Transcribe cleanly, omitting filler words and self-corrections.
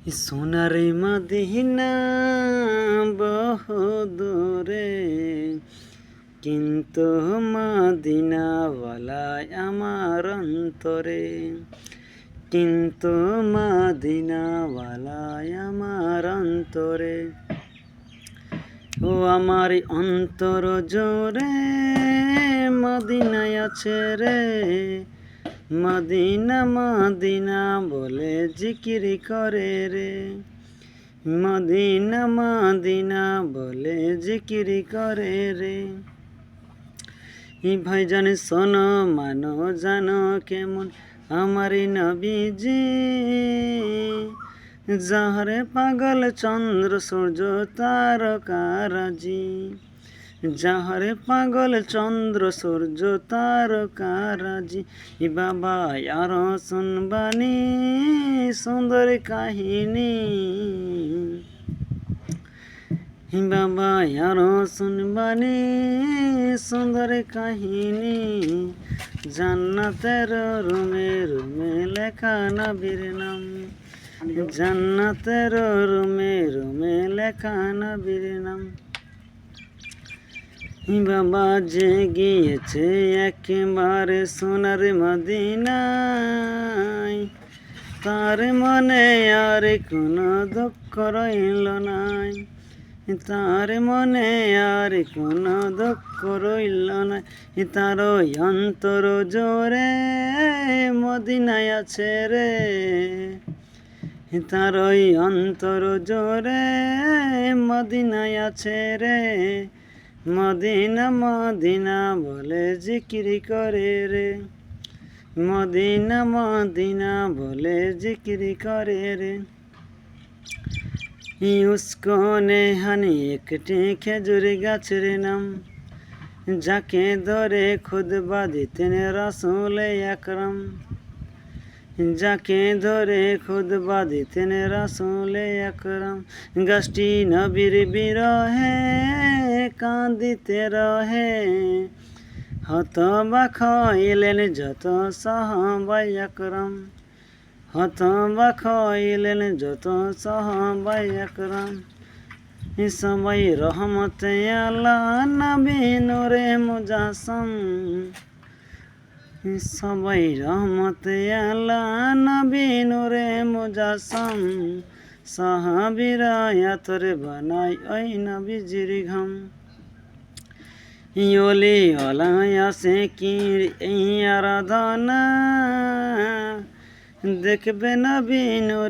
সোনার মদিনা বহুদূরে, কিন্তু মদিনাওয়ালায় আমার অন্তরে, কিন্তু মদিনাওয়ালায় আমার অন্তরে। ও আমার অন্তর জোরে মদিনায় আছে রে, মদিনা মদিনা বলে জিকিরি করে রে, মদিনা মদিনা বলে জিকিরি করে রে। ভাইজান শোনো মানো জানো কেমন আমারি নবীজি, যাহারে পাগল চন্দ্র সূর্য তারকারাজি, যাহারে পাগল চন্দ্র সূর্য তারকারাজি। বাবা আর শুনবানি সুন্দর কাহিনী, বাবা আর শুনবানি সুন্দর কাহিনী। জান্নাতের রুমে রুমে লেখা নবীর নাম, জান্নাতের রুমে রুমে লেখা নবীর নাম। বাবা যে গিয়েছে একেবারে সোনার মদিনায়, তার মনে আর কোনো দুঃখ রইল নাই, তার মনে আর কোনো দুঃখ রইল নাই। তার অন্তর জোরে মদিনায় আছে রে, তার অন্তর জোরে মদিনায় আছে রে, মদিনা মদিনা বলে জিকিরি করে রে, মদিনা মদিনা বলে জিকিরি করে রে। उसको নেহানি একটি খেজুর গাছের নাম, যাকে ধরে খুতবা দিতেন রাসূল আকরাম, যাকে ধরে খুতবা দিতেন রাসূল আকরাম। গাছটি নবীর বিরহে কাঁদিতে রহে, হতবাক হইলেন যত সাহাবায়ে আকরাম, হতবাক হইলেন যত সাহাবায়ে আকরাম। সবাই রহমতে আল্লাহ নবী নূরে মুজাসসাম, সবাই রহমতে আল্লাহ নবী নূরে মুজাসসাম। সাহাবীরা আতর বানায় ওই নবীজির ঘাম। ওলি ওলায় আসে কি এই আরাধনা, দেখবে নবী নূরে